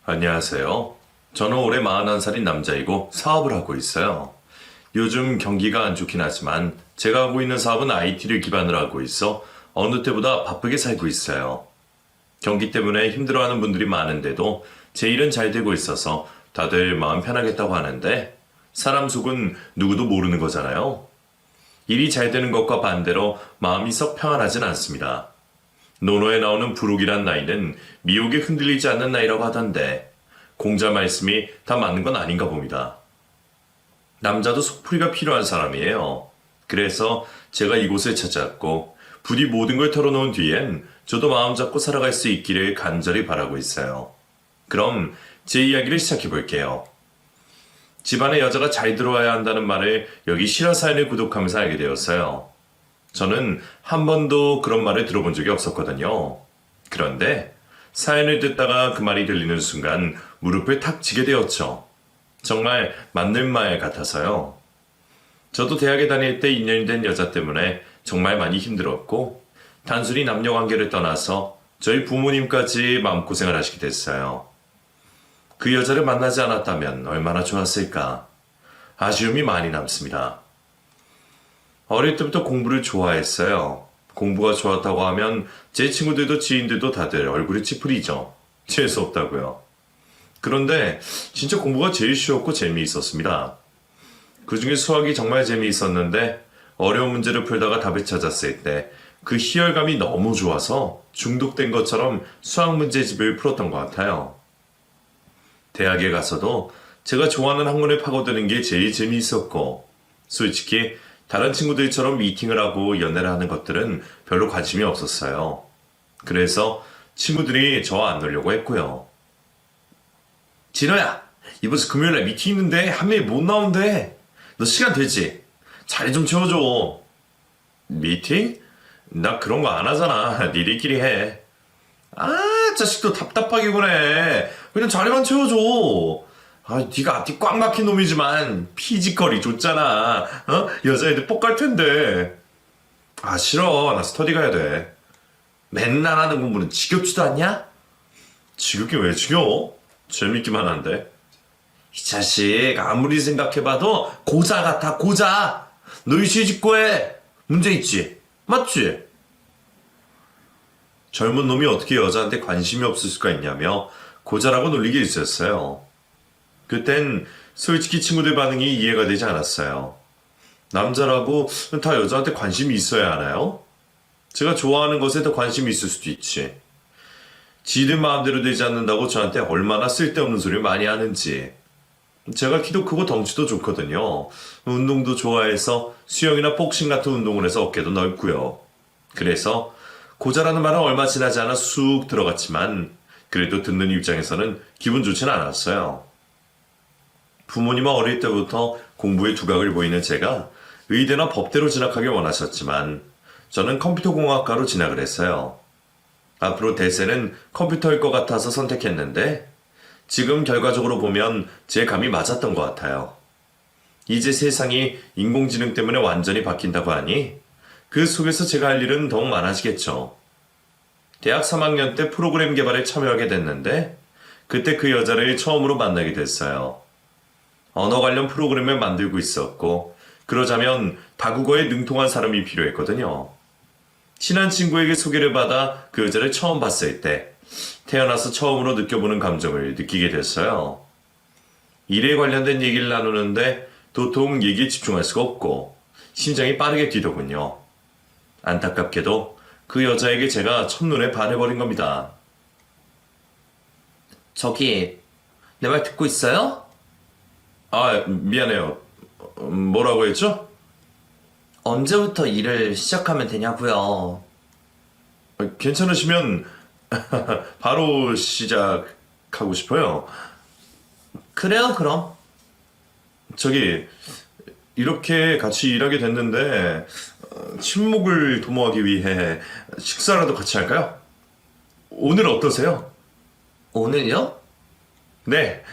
안녕하세요. 저는 올해 41살인 남자이고 사업을 하고 있어요. 요즘 경기가 안 좋긴 하지만 제가 하고 있는 사업은 IT를 기반으로 하고 있어 어느 때보다 바쁘게 살고 있어요. 경기 때문에 힘들어하는 분들이 많은데도 제 일은 잘 되고 있어서 다들 마음 편하겠다고 하는데 사람 속은 누구도 모르는 거잖아요. 일이 잘 되는 것과 반대로 마음이 썩 평안하진 않습니다. 논어에 나오는 부록이란 나이는 미혹에 흔들리지 않는 나이라고 하던데 공자 말씀이 다 맞는 건 아닌가 봅니다. 남자도 속풀이가 필요한 사람이에요. 그래서 제가 이곳을 찾았고 부디 모든 걸 털어놓은 뒤엔 저도 마음 잡고 살아갈 수 있기를 간절히 바라고 있어요. 그럼 제 이야기를 시작해 볼게요. 집안에 여자가 잘 들어와야 한다는 말을 여기 실화사연을 구독하면서 알게 되었어요. 저는 한 번도 그런 말을 들어본 적이 없었거든요. 그런데 사연을 듣다가 그 말이 들리는 순간 무릎을 탁 치게 되었죠. 정말 맞는 말 같아서요. 저도 대학에 다닐 때 인연이 된 여자 때문에 정말 많이 힘들었고 단순히 남녀 관계를 떠나서 저희 부모님까지 마음고생을 하시게 됐어요. 그 여자를 만나지 않았다면 얼마나 좋았을까. 아쉬움이 많이 남습니다. 어릴 때부터 공부를 좋아했어요. 공부가 좋았다고 하면 제 친구들도 지인들도 다들 얼굴이 찌푸리죠. 재수 없다고요. 그런데 진짜 공부가 제일 쉬웠고 재미있었습니다. 그중에 수학이 정말 재미있었는데 어려운 문제를 풀다가 답을 찾았을 때 그 희열감이 너무 좋아서 중독된 것처럼 수학 문제집을 풀었던 것 같아요. 대학에 가서도 제가 좋아하는 학문을 파고드는 게 제일 재미있었고 솔직히 다른 친구들처럼 미팅을 하고 연애를 하는 것들은 별로 관심이 없었어요. 그래서 친구들이 저 안 놀려고 했고요. 진호야, 이번 주 금요일에 미팅 있는데 한 명이 못 나온대. 너 시간 되지? 자리 좀 채워줘. 미팅? 나 그런 거 안 하잖아. 니들끼리 해. 아, 자식도 답답하게 보내. 그냥 자리만 채워줘. 아, 네가 앞뒤 꽉 막힌 놈이지만 피지컬이 좋잖아. 어? 여자애들 뻑갈 텐데. 아, 싫어. 나 스터디 가야 돼. 맨날 하는 공부는 지겹지도 않냐? 지겹긴 왜 지겨워? 재밌기만 한데. 이 자식 아무리 생각해봐도 고자 같아, 고자. 너희 시집고 해. 문제 있지? 맞지? 젊은 놈이 어떻게 여자한테 관심이 없을 수가 있냐며 고자라고 놀리게 있었어요. 그땐 솔직히 친구들 반응이 이해가 되지 않았어요. 남자라고 다 여자한테 관심이 있어야 하나요? 제가 좋아하는 것에 더 관심이 있을 수도 있지. 지들 마음대로 되지 않는다고 저한테 얼마나 쓸데없는 소리를 많이 하는지. 제가 키도 크고 덩치도 좋거든요. 운동도 좋아해서 수영이나 복싱 같은 운동을 해서 어깨도 넓고요. 그래서 고자라는 말은 얼마 지나지 않아 쑥 들어갔지만 그래도 듣는 입장에서는 기분 좋진 않았어요. 부모님은 어릴 때부터 공부에 두각을 보이는 제가 의대나 법대로 진학하길 원하셨지만 저는 컴퓨터공학과로 진학을 했어요. 앞으로 대세는 컴퓨터일 것 같아서 선택했는데 지금 결과적으로 보면 제 감이 맞았던 것 같아요. 이제 세상이 인공지능 때문에 완전히 바뀐다고 하니 그 속에서 제가 할 일은 더욱 많아지겠죠. 대학 3학년 때 프로그램 개발에 참여하게 됐는데 그때 그 여자를 처음으로 만나게 됐어요. 언어 관련 프로그램을 만들고 있었고 그러자면 다국어에 능통한 사람이 필요했거든요. 친한 친구에게 소개를 받아 그 여자를 처음 봤을 때 태어나서 처음으로 느껴보는 감정을 느끼게 됐어요. 일에 관련된 얘기를 나누는데 도통 얘기에 집중할 수가 없고 심장이 빠르게 뛰더군요. 안타깝게도 그 여자에게 제가 첫눈에 반해버린 겁니다. 저기, 내 말 듣고 있어요? 아, 미안해요. 뭐라고 했죠? 언제부터 일을 시작하면 되냐고요? 괜찮으시면 바로 시작하고 싶어요. 그래요, 그럼. 저기, 이렇게 같이 일하게 됐는데 친목을 도모하기 위해 식사라도 같이 할까요? 오늘 어떠세요? 오늘요? 네.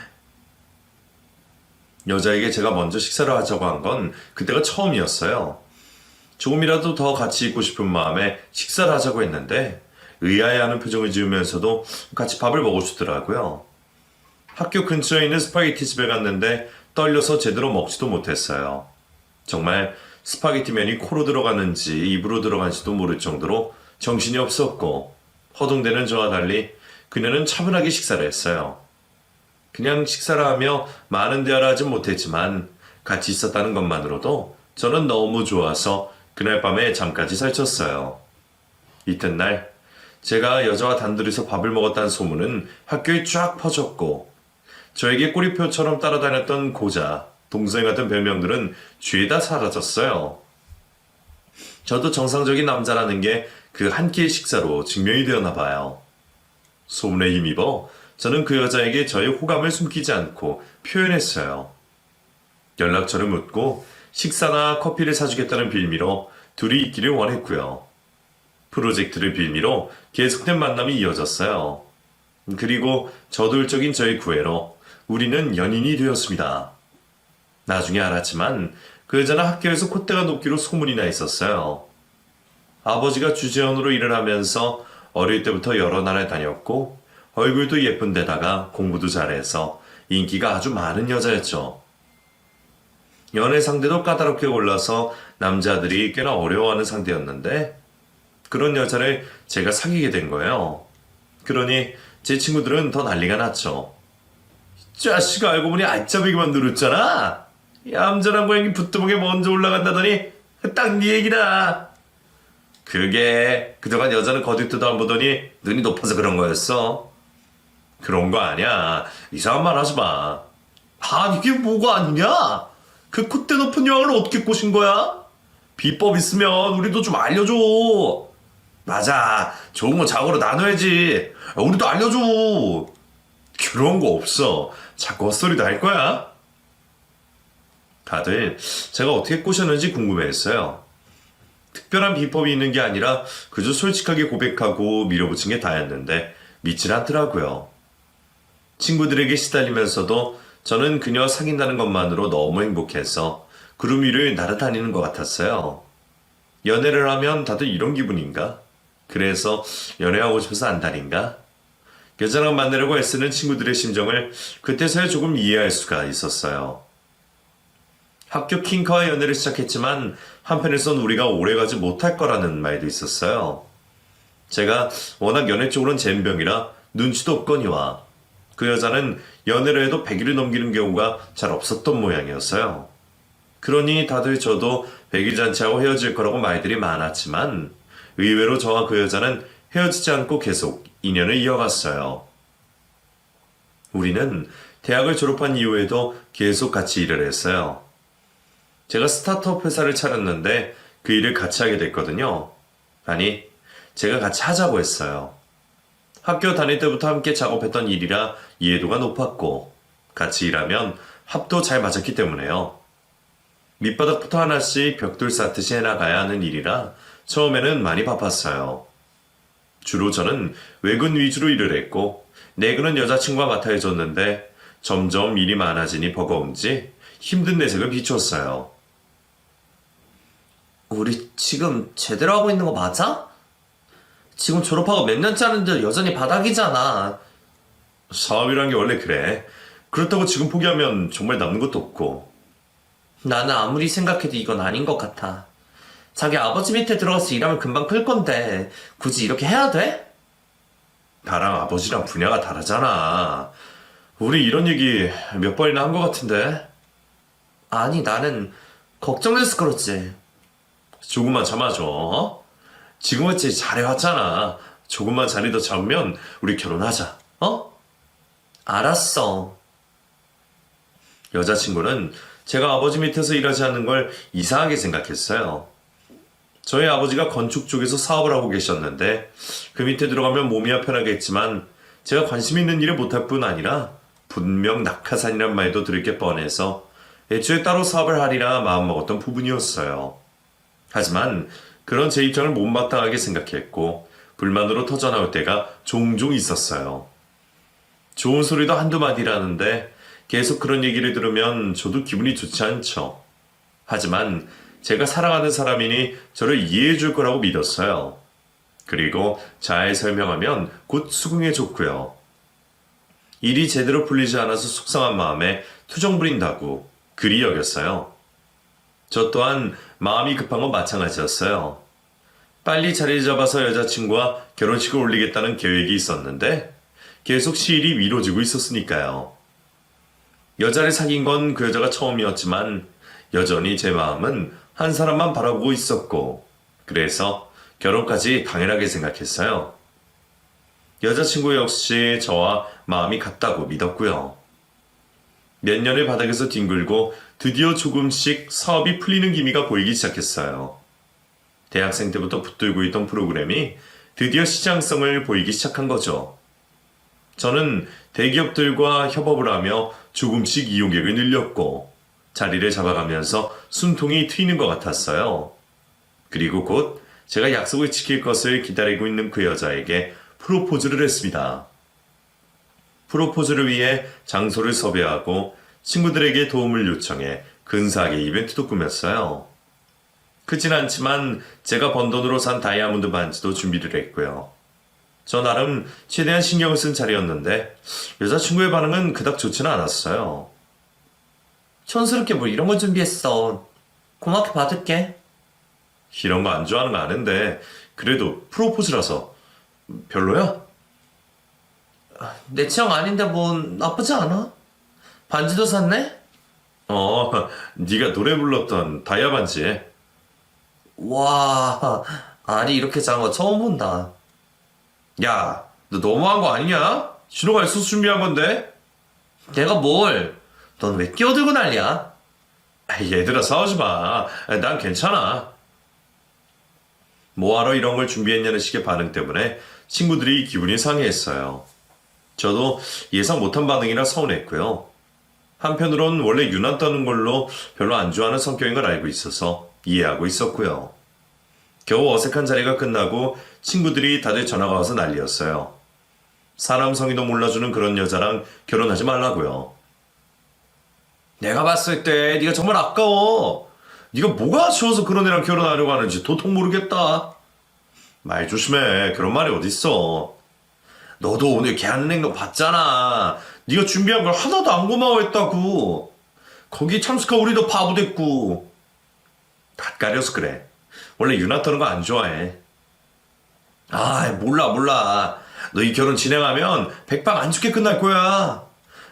여자에게 제가 먼저 식사를 하자고 한 건 그때가 처음이었어요. 조금이라도 더 같이 있고 싶은 마음에 식사를 하자고 했는데 의아해하는 표정을 지으면서도 같이 밥을 먹어주더라고요. 학교 근처에 있는 스파게티 집에 갔는데 떨려서 제대로 먹지도 못했어요. 정말 스파게티면이 코로 들어가는지 입으로 들어간지도 모를 정도로 정신이 없었고 허둥대는 저와 달리 그녀는 차분하게 식사를 했어요. 그냥 식사를 하며 많은 대화를 하진 못했지만 같이 있었다는 것만으로도 저는 너무 좋아서 그날 밤에 잠까지 설쳤어요. 이튿날 제가 여자와 단둘이서 밥을 먹었다는 소문은 학교에 쫙 퍼졌고 저에게 꼬리표처럼 따라다녔던 고자, 동생 같은 별명들은 죄다 사라졌어요. 저도 정상적인 남자라는 게 그 한 끼의 식사로 증명이 되었나 봐요. 소문에 힘입어 저는 그 여자에게 저의 호감을 숨기지 않고 표현했어요. 연락처를 묻고 식사나 커피를 사주겠다는 빌미로 둘이 있기를 원했고요. 프로젝트를 빌미로 계속된 만남이 이어졌어요. 그리고 저돌적인 저의 구애로 우리는 연인이 되었습니다. 나중에 알았지만 그 여자는 학교에서 콧대가 높기로 소문이 나 있었어요. 아버지가 주재원으로 일을 하면서 어릴 때부터 여러 나라에 다녔고 얼굴도 예쁜 데다가 공부도 잘해서 인기가 아주 많은 여자였죠. 연애 상대도 까다롭게 골라서 남자들이 꽤나 어려워하는 상대였는데 그런 여자를 제가 사귀게 된 거예요. 그러니 제 친구들은 더 난리가 났죠. 자식아 알고 보니 알짜배기만 누렸잖아. 얌전한 고양이 부뚜막에 먼저 올라간다더니 딱 네 얘기다. 그게 그동안 여자는 거짓도 안 보더니 눈이 높아서 그런 거였어. 그런 거 아니야. 이상한 말 하지 마. 아니 이게 뭐가 아니냐? 그 콧대 높은 여왕을 어떻게 꼬신 거야? 비법 있으면 우리도 좀 알려줘. 맞아. 좋은 건 자고로 나눠야지. 우리도 알려줘. 그런 거 없어. 자꾸 헛소리도 할 거야. 다들 제가 어떻게 꼬셨는지 궁금해했어요. 특별한 비법이 있는 게 아니라 그저 솔직하게 고백하고 밀어붙인 게 다였는데 믿질 않더라고요. 친구들에게 시달리면서도 저는 그녀와 사귄다는 것만으로 너무 행복해서 구름 위를 날아다니는 것 같았어요. 연애를 하면 다들 이런 기분인가? 그래서 연애하고 싶어서 안달인가? 여자랑 만나려고 애쓰는 친구들의 심정을 그때서야 조금 이해할 수가 있었어요. 학교 킹카와 연애를 시작했지만 한편에선 우리가 오래가지 못할 거라는 말도 있었어요. 제가 워낙 연애 쪽으로는 젬병이라 눈치도 없거니와 그 여자는 연애를 해도 100일을 넘기는 경우가 잘 없었던 모양이었어요. 그러니 다들 저도 100일 잔치하고 헤어질 거라고 말들이 많았지만 의외로 저와 그 여자는 헤어지지 않고 계속 인연을 이어갔어요. 우리는 대학을 졸업한 이후에도 계속 같이 일을 했어요. 제가 스타트업 회사를 차렸는데 그 일을 같이 하게 됐거든요. 아니, 제가 같이 하자고 했어요. 학교 다닐 때부터 함께 작업했던 일이라 이해도가 높았고 같이 일하면 합도 잘 맞았기 때문에요. 밑바닥부터 하나씩 벽돌 쌓듯이 해나가야 하는 일이라 처음에는 많이 바빴어요. 주로 저는 외근 위주로 일을 했고 내근은 여자친구가 맡아 해줬는데 점점 일이 많아지니 버거운지 힘든 내색을 비췄어요. 우리 지금 제대로 하고 있는 거 맞아? 지금 졸업하고 몇 년째 하는데 여전히 바닥이잖아. 사업이란 게 원래 그래. 그렇다고 지금 포기하면 정말 남는 것도 없고. 나는 아무리 생각해도 이건 아닌 것 같아. 자기 아버지 밑에 들어가서 일하면 금방 클 건데 굳이 이렇게 해야 돼? 나랑 아버지랑 분야가 다르잖아. 우리 이런 얘기 몇 번이나 한 것 같은데. 아니 나는 걱정돼서 그렇지. 조금만 참아줘. 어? 지금같이 잘해왔잖아. 조금만 자리 더 잡으면 우리 결혼하자. 어? 알았어. 여자친구는 제가 아버지 밑에서 일하지 않는 걸 이상하게 생각했어요. 저희 아버지가 건축 쪽에서 사업을 하고 계셨는데 그 밑에 들어가면 몸이야 편하겠지만 제가 관심 있는 일을 못할 뿐 아니라 분명 낙하산이란 말도 들을 게 뻔해서 애초에 따로 사업을 하리라 마음먹었던 부분이었어요. 하지만 그런 제 입장을 못마땅하게 생각했고 불만으로 터져나올 때가 종종 있었어요. 좋은 소리도 한두 마디라는데 계속 그런 얘기를 들으면 저도 기분이 좋지 않죠. 하지만 제가 사랑하는 사람이니 저를 이해해 줄 거라고 믿었어요. 그리고 잘 설명하면 곧 수긍해 줬고요. 일이 제대로 풀리지 않아서 속상한 마음에 투정 부린다고 그리 여겼어요. 저 또한 마음이 급한 건 마찬가지였어요. 빨리 자리를 잡아서 여자친구와 결혼식을 올리겠다는 계획이 있었는데 계속 시일이 미뤄지고 있었으니까요. 여자를 사귄 건 그 여자가 처음이었지만 여전히 제 마음은 한 사람만 바라보고 있었고 그래서 결혼까지 당연하게 생각했어요. 여자친구 역시 저와 마음이 같다고 믿었고요. 몇 년을 바닥에서 뒹굴고 드디어 조금씩 사업이 풀리는 기미가 보이기 시작했어요. 대학생 때부터 붙들고 있던 프로그램이 드디어 시장성을 보이기 시작한 거죠. 저는 대기업들과 협업을 하며 조금씩 이용객을 늘렸고 자리를 잡아가면서 숨통이 트이는 것 같았어요. 그리고 곧 제가 약속을 지킬 것을 기다리고 있는 그 여자에게 프로포즈를 했습니다. 프로포즈를 위해 장소를 섭외하고 친구들에게 도움을 요청해 근사하게 이벤트도 꾸몄어요. 크진 않지만 제가 번 돈으로 산 다이아몬드 반지도 준비를 했고요. 저 나름 최대한 신경을 쓴 자리였는데 여자친구의 반응은 그닥 좋지는 않았어요. 촌스럽게 뭘 이런 걸 준비했어. 고맙게 받을게. 이런 거 안 좋아하는 거 아는데 그래도 프로포즈라서 별로야? 내 취향 아닌데 뭐 나쁘지 않아. 반지도 샀네? 네가 노래 불렀던 다이아 반지. 와, 알이 이렇게 작은 거 처음 본다. 야, 너 너무한 거 아니냐? 신호가 있어서 준비한 건데? 내가 뭘? 넌 왜 끼어들고 난리야? 얘들아 싸우지 마. 난 괜찮아. 뭐하러 이런 걸 준비했냐는 식의 반응 때문에 친구들이 기분이 상해했어요. 저도 예상 못한 반응이라 서운했고요. 한편으론 원래 유난 떠는 걸로 별로 안 좋아하는 성격인 걸 알고 있어서 이해하고 있었고요. 겨우 어색한 자리가 끝나고 친구들이 다들 전화가 와서 난리였어요. 사람 성의도 몰라주는 그런 여자랑 결혼하지 말라고요. 내가 봤을 때 네가 정말 아까워. 네가 뭐가 아쉬워서 그런 애랑 결혼하려고 하는지 도통 모르겠다. 말 조심해. 그런 말이 어딨어. 너도 오늘 걔 하는 행동 봤잖아. 네가 준비한 걸 하나도 안 고마워했다고. 거기 참석한 우리도 바보 됐고. 낯가려서 그래. 원래 유나 떠는 거 안 좋아해. 몰라. 너 이 결혼 진행하면 백방 안 죽게 끝날 거야.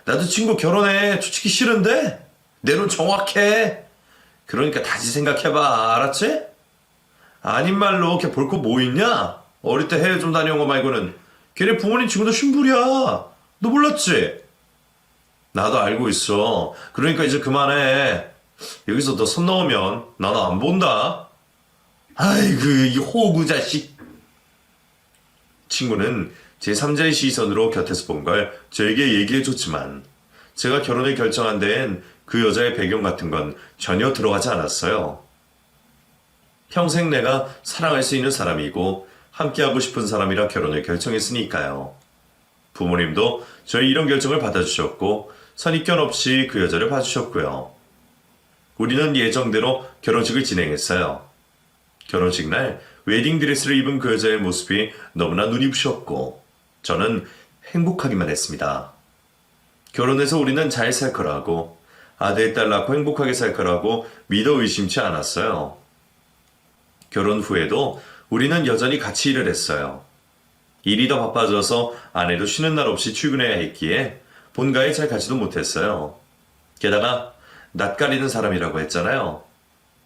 나도 친구 결혼해. 솔직히 싫은데 내 눈 정확해. 그러니까 다시 생각해봐. 알았지? 아닌 말로 걔 볼 거 뭐 있냐? 어릴 때 해외 좀 다녀온 거 말고는 걔네 부모님 친구도 신불이야. 너 몰랐지? 나도 알고 있어. 그러니까 이제 그만해. 여기서 너 손 넣으면 나는 안 본다. 아이고 이 호구 자식. 친구는 제3자의 시선으로 곁에서 본 걸 저에게 얘기해줬지만 제가 결혼을 결정한 데엔 그 여자의 배경 같은 건 전혀 들어가지 않았어요. 평생 내가 사랑할 수 있는 사람이고 함께하고 싶은 사람이라 결혼을 결정했으니까요. 부모님도 저의 이런 결정을 받아주셨고 선입견 없이 그 여자를 봐주셨고요. 우리는 예정대로 결혼식을 진행했어요. 결혼식 날 웨딩드레스를 입은 그 여자의 모습이 너무나 눈이 부셨고 저는 행복하기만 했습니다. 결혼해서 우리는 잘 살 거라고 아들, 딸 낳고 행복하게 살 거라고 믿어 의심치 않았어요. 결혼 후에도 우리는 여전히 같이 일을 했어요. 일이 더 바빠져서 아내도 쉬는 날 없이 출근해야 했기에 본가에 잘 가지도 못했어요. 게다가 낯가리는 사람이라고 했잖아요.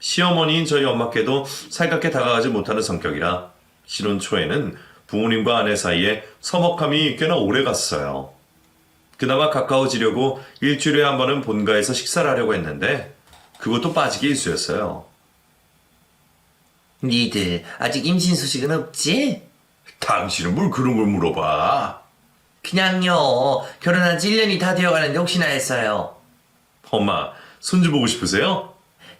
시어머니인 저희 엄마께도 살갑게 다가가지 못하는 성격이라 신혼 초에는 부모님과 아내 사이에 서먹함이 꽤나 오래 갔어요. 그나마 가까워지려고 일주일에 한 번은 본가에서 식사를 하려고 했는데 그것도 빠지기 일쑤였어요. 니들 아직 임신 소식은 없지? 당신은 뭘 그런 걸 물어봐. 그냥요. 결혼한 지 1년이 다 되어가는데 혹시나 했어요. 엄마, 손주 보고 싶으세요?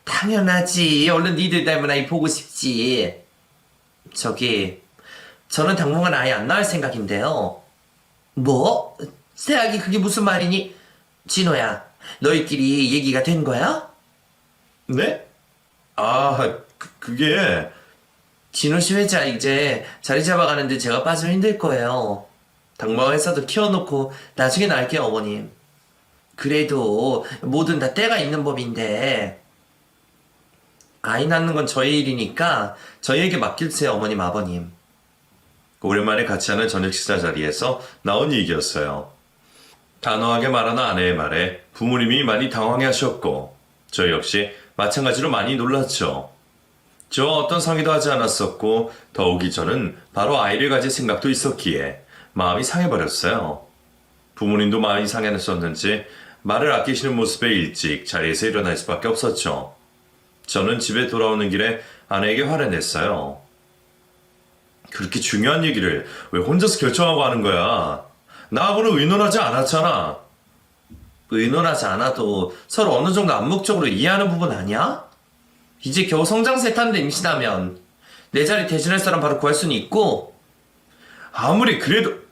당연하지. 얼른 니들 닮은 아이 보고 싶지. 저는 당분간 아예 안 낳을 생각인데요. 뭐? 새아기 그게 무슨 말이니? 진호야, 너희끼리 얘기가 된 거야? 네? 그게 진호 씨 회사 이제 자리 잡아가는데 제가 빠지면 힘들 거예요. 당분간 회사도 키워놓고 나중에 나을게요, 어머님. 그래도 뭐든 다 때가 있는 법인데 아이 낳는 건 저희 일이니까 저희에게 맡길세요, 어머님, 아버님. 오랜만에 같이 하는 저녁 식사 자리에서 나온 얘기였어요. 단호하게 말하는 아내의 말에 부모님이 많이 당황해 하셨고 저 역시 마찬가지로 많이 놀랐죠. 저 어떤 상의도 하지 않았었고 더욱이 저는 바로 아이를 가질 생각도 있었기에 마음이 상해버렸어요. 부모님도 마음이 상했었는지 말을 아끼시는 모습에 일찍 자리에서 일어날 수밖에 없었죠. 저는 집에 돌아오는 길에 아내에게 화를 냈어요. 그렇게 중요한 얘기를 왜 혼자서 결정하고 하는 거야? 나하고는 의논하지 않았잖아. 의논하지 않아도 서로 어느 정도 암묵적으로 이해하는 부분 아니야? 이제 겨우 성장세 타는데 임신하면 내 자리 대신할 사람 바로 구할 수는 있고. 아무리 그래도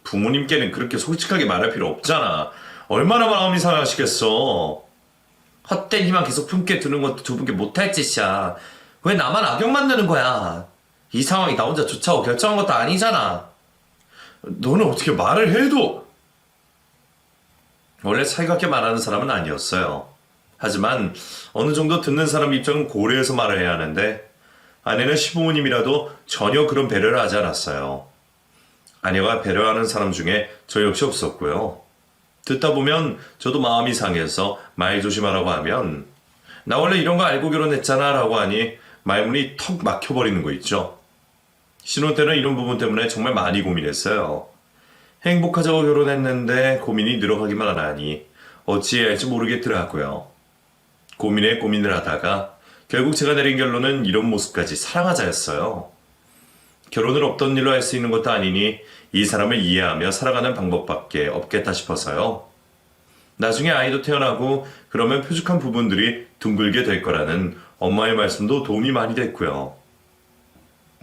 부모님께는 그렇게 솔직하게 말할 필요 없잖아. 얼마나 마음이 상하시겠어. 헛된 희망 계속 품게 두는 것도 두 분께 못할 짓이야. 왜 나만 악역 만드는 거야? 이 상황이 나 혼자 좋자고 결정한 것도 아니잖아. 너는 어떻게 말을 해도 원래 살갑게 말하는 사람은 아니었어요. 하지만 어느 정도 듣는 사람 입장은 고려해서 말을 해야 하는데 아내는 시부모님이라도 전혀 그런 배려를 하지 않았어요. 아내가 배려하는 사람 중에 저 역시 없었고요. 듣다 보면 저도 마음이 상해서 말 조심하라고 하면 나 원래 이런 거 알고 결혼했잖아 라고 하니 말문이 턱 막혀버리는 거 있죠. 신혼 때는 이런 부분 때문에 정말 많이 고민했어요. 행복하자고 결혼했는데 고민이 늘어가기만 하니 어찌해야 할지 모르겠더라고요. 고민에 고민을 하다가 결국 제가 내린 결론은 이런 모습까지 사랑하자였어요. 결혼을 없던 일로 할 수 있는 것도 아니니 이 사람을 이해하며 살아가는 방법밖에 없겠다 싶어서요. 나중에 아이도 태어나고 그러면 표적한 부분들이 둥글게 될 거라는 엄마의 말씀도 도움이 많이 됐고요.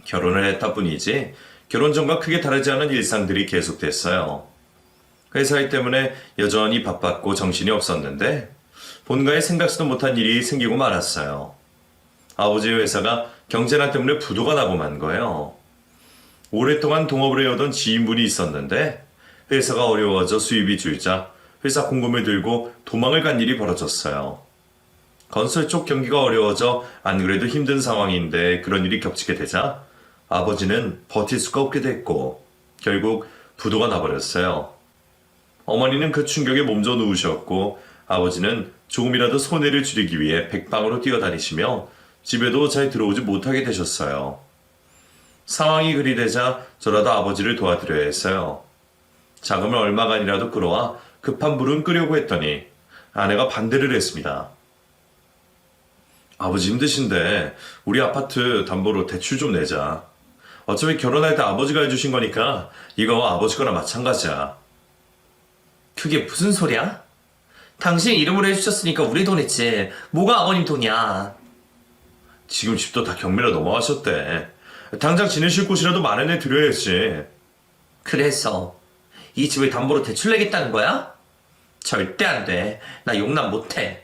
결혼을 했다 뿐이지 결혼 전과 크게 다르지 않은 일상들이 계속됐어요. 회사 일 때문에 여전히 바빴고 정신이 없었는데 본가에 생각지도 못한 일이 생기고 말았어요. 아버지의 회사가 경제난 때문에 부도가 나고 만 거예요. 오랫동안 동업을 해오던 지인분이 있었는데 회사가 어려워져 수입이 줄자 회사 공금을 들고 도망을 간 일이 벌어졌어요. 건설 쪽 경기가 어려워져 안 그래도 힘든 상황인데 그런 일이 겹치게 되자 아버지는 버틸 수가 없게 됐고 결국 부도가 나버렸어요. 어머니는 그 충격에 몸져 누우셨고 아버지는 조금이라도 손해를 줄이기 위해 백방으로 뛰어다니시며 집에도 잘 들어오지 못하게 되셨어요. 상황이 그리 되자 저라도 아버지를 도와드려야 했어요. 자금을 얼마간이라도 끌어와 급한 물은 끄려고 했더니 아내가 반대를 했습니다. 아버지 힘드신데 우리 아파트 담보로 대출 좀 내자. 어차피 결혼할 때 아버지가 해주신 거니까 이거 아버지 거나 마찬가지야. 그게 무슨 소리야? 당신 이름으로 해주셨으니까 우리 돈이지. 뭐가 아버님 돈이야. 지금 집도 다 경매로 넘어가셨대. 당장 지내실 곳이라도 마련해 드려야지. 그래서 이 집을 담보로 대출 내겠다는 거야? 절대 안 돼. 나 용납 못해.